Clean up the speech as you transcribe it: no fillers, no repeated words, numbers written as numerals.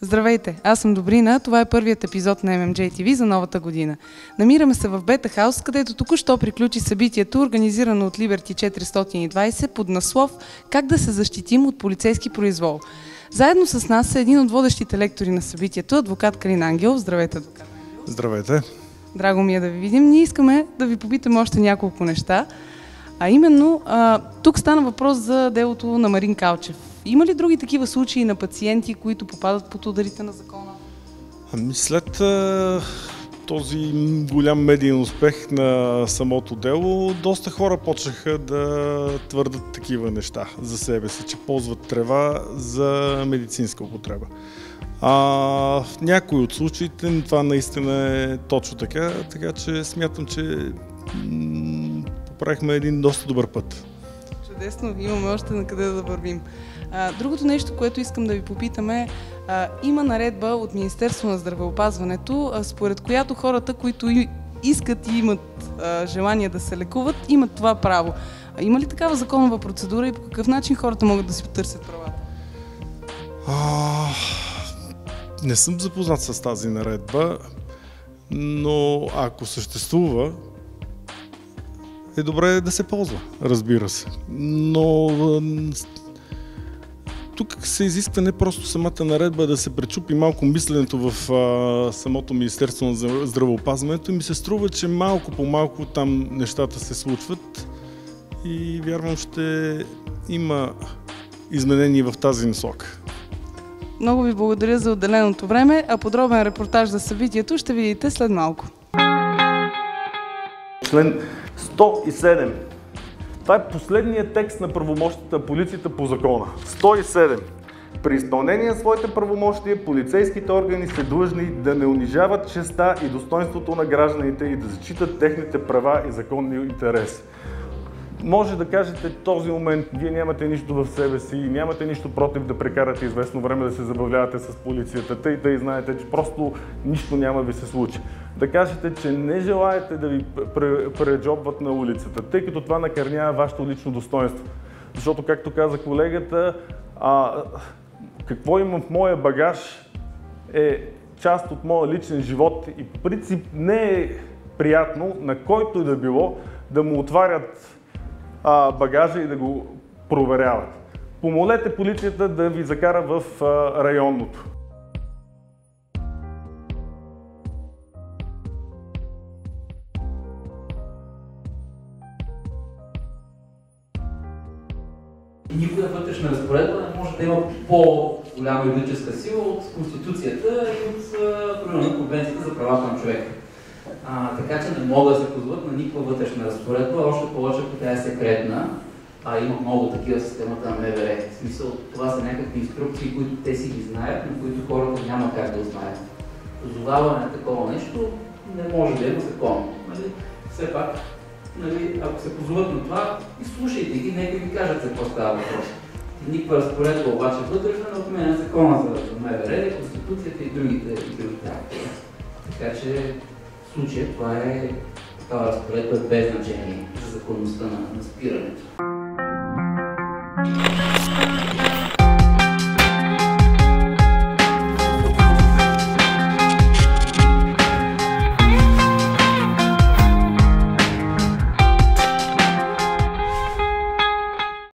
Здравейте, аз съм Добрина, това е първият епизод на MMJ TV за новата година. Намираме се в Бета Хаус, където току-що приключи събитието, организирано от Liberty 420 под наслов "Как да се защитим от полицейски произвол". Заедно с нас са един от водещите лектори на събитието, адвокат Калин Ангелов. Здравейте, адвокат Ангелов. Здравейте. Драго ми е да ви видим. Ние искаме да ви попитаме още няколко неща. А именно, тук стана въпрос за делото на Марин Калчев. Има ли други такива случаи на пациенти, които попадат под ударите на закона? След този голям медиен успех на самото дело, доста хора почнаха да твърдат такива неща за себе си, че ползват трева за медицинска употреба. В някои от случаите това наистина е точно така, така че смятам, че поправихме един доста добър път. Чудесно, имаме още на къде да вървим. Другото нещо, което искам да ви попитаме, има наредба от Министерство на здравеопазването, според която хората, които искат и имат желание да се лекуват, имат това право. Има ли такава законова процедура и по какъв начин хората могат да си потърсят правата? Не съм запознат с тази наредба, но ако съществува, е добре да се ползва, разбира се. Но тук се изисква не просто самата наредба да се пречупи малко мисленето в самото Министерство на здравеопазването и ми се струва, че малко по малко там нещата се случват и вярвам, ще има изменения в тази насока. Много ви благодаря за отделеното време, а подробен репортаж за събитието ще видите след малко. Член 107. Това е последният текст на правомощията на полицията по закона. 107. При изпълнение на своите правомощия, полицейските органи са длъжни да не унижават честта и достоинството на гражданите и да зачитат техните права и законни интереси. Може да кажете в този момент, вие нямате нищо в себе си, нямате нищо против да прекарате известно време да се забавлявате с полицията, тъй да и знаете, че просто нищо няма ви се случи. Да кажете, че не желаете да ви преджобват на улицата, тъй като това накърнява вашето лично достоинство. Защото, както каза колегата, какво имам в моя багаж е част от моя личен живот и по принцип не е приятно на който и да било да му отварят багажа и да го проверяват. Помолете полицията да ви закара в районното. Никоя вътрешна разпоредба не може да има по-голяма юридическа сила от Конституцията и от Конвенцията за правата на човека. Така че не могат да се позволят на никаква вътрешна разпоредба, още повече, ако тя е секретна. Има много такива в системата на МВР. В смисъл, това са някакви инструкции, които те си ги знаят, но които хората няма как да знаят. Позоваване на такова нещо не може да има закон. Все пак, ако се позоват на това, изслушайте ги, нека ви кажат за какво става въпрос. Никаква разпоредба обаче вътрешна не отменя закона за МВР, Конституцията и другите актове. Така че в случая това е такава разпоредба без значение за законността на спирането.